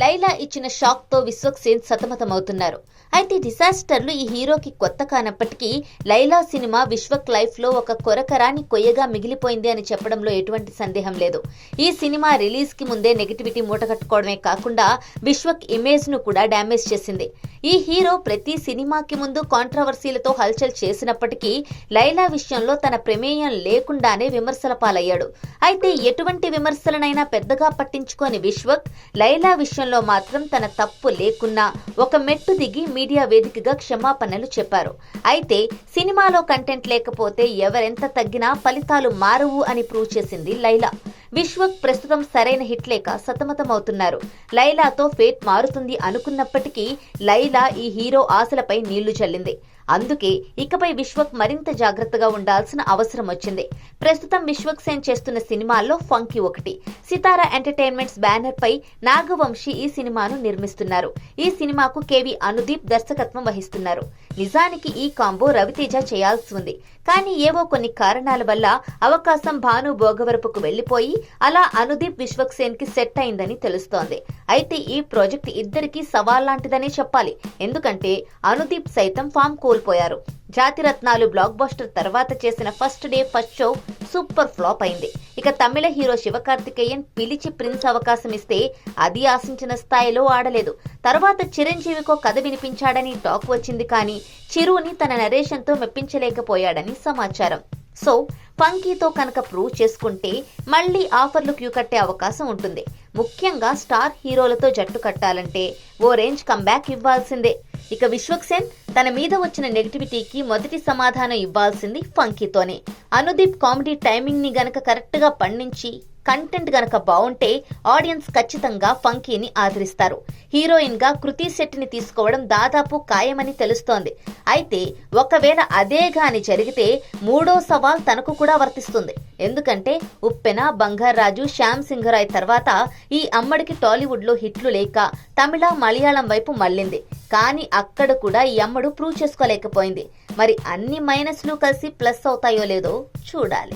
లైలా ఇచ్చిన షాక్ తో విశ్వక్సేన్ సతమతమవుతున్నారు. అయితే డిజాస్టర్లు ఈ హీరోకి కొత్త కానప్పటికీ లైలా సినిమా విశ్వక్ లైఫ్ లో ఒక కొరకరాని కొయ్యగా మిగిలిపోయింది అని చెప్పడంలో ఎటువంటి సందేహం లేదు. ఈ సినిమా రిలీజ్ కి ముందే నెగిటివిటీ మూటగట్టుకోవడమే కాకుండా విశ్వక్ ఇమేజ్ ను కూడా డ్యామేజ్ చేసింది. ఈ హీరో ప్రతి సినిమాకి ముందు కాంట్రవర్సీలతో హల్చల్ చేసినప్పటికీ లైలా విషయంలో తన ప్రమేయం లేకుండానే విమర్శల పాలయ్యాడు. అయితే ఎటువంటి విమర్శలనైనా పెద్దగా పట్టించుకోని విశ్వక్ లైలా విషయంలో మాత్రం తన తప్పు లేకున్నా ఒక మెట్టు దిగి మీడియా వేదికగా క్షమాపణలు చెప్పారు. అయితే సినిమాలో కంటెంట్ లేకపోతే ఎవరెంత తగ్గినా ఫలితాలు మారవు అని ప్రూవ్ చేసింది లైలా. విశ్వక్ ప్రస్తుతం సరైన హిట్ లేక సతమతమవుతున్నారు. లైలాతో ఫేట్ మారుతుంది అనుకున్నప్పటికీ లైలా ఈ హీరో ఆశలపై నీళ్లు చల్లింది. అందుకే ఇకపై విశ్వక్ మరింత జాగ్రత్తగా ఉండాల్సిన అవసరం వచ్చింది. ప్రస్తుతం విశ్వక్సేన్ చేస్తున్న సినిమాల్లో ఫంకీ ఒకటి. సితారా ఎంటర్టైన్మెంట్స్ బ్యానర్ పై నాగవంశీ ఈ సినిమాను నిర్మిస్తున్నారు. ఈ సినిమాకు కేవి అనుదీప్ దర్శకత్వం వహిస్తున్నారు. నిజానికి ఈ కాంబో రవితేజ చేయాల్సి ఉంది. కానీ ఏవో కొన్ని కారణాల వల్ల అవకాశం భాను భోగవరపుకు వెళ్లిపోయి అలా అనుదీప్ విశ్వక్సేన్ కి సెట్ అయిందని తెలుస్తోంది. అయితే ఈ ప్రాజెక్ట్ ఇద్దరికి సవాల్ లాంటిదనే చెప్పాలి. ఎందుకంటే అనుదీప్ సైతం ఫామ్ కోల్పోయారు. జాతిరత్నాలు బ్లాక్ బస్టర్ తర్వాత చేసిన first day first show super flop అయింది. ఇక తమిళ హీరో శివకార్తికేయన్ పిలిచి ప్రిన్స్ అవకాశం ఇస్తే అది ఆశించిన స్థాయిలో ఆడలేదు. తర్వాత చిరంజీవికో కథ వినిపించాడని టాక్ వచ్చింది. కానీ చిరుని తన నరేషన్ తో మెప్పించలేకపోయాడని సమాచారం. సో ఫంకీతో కనుక ప్రూవ్ చేసుకుంటే మళ్లీ ఆఫర్లు క్యూ కట్టే అవకాశం ఉంటుంది. ముఖ్యంగా స్టార్ హీరోలతో జట్టు కట్టాలంటే ఓ రేంజ్ కంబ్యాక్ ఇవ్వాల్సిందే. ఇక విశ్వక్సేన్ తన మీద వచ్చిన నెగిటివిటీకి మొదటి సమాధానం ఇవ్వాల్సింది ఫంకీతోనే. అనుదీప్ కామెడీ టైమింగ్ ని గనక కరెక్ట్ గా పండించి కంటెంట్ గనక బాగుంటే ఆడియన్స్ ఖచ్చితంగా ఫంకీని ఆదరిస్తారు. హీరోయిన్ గా కృతి శెట్టిని తీసుకోవడం దాదాపు ఖాయమని తెలుస్తోంది. అయితే ఒకవేళ అదే గాని జరిగితే మూడో సవాల్ తనకు కూడా వర్తిస్తుంది. ఎందుకంటే ఉప్పెన, బంగారాజు, శ్యామ్ సింగరాయ్ తర్వాత ఈ అమ్మడికి టాలీవుడ్ లో హిట్లు లేక తమిళ, మలయాళం వైపు మళ్లింది. కానీ అక్కడ కూడా ఈ అమ్మడు ప్రూవ్ చేసుకోలేకపోయింది. మరి అన్ని మైనస్లు కలిసి ప్లస్ అవుతాయో లేదో చూడాలి.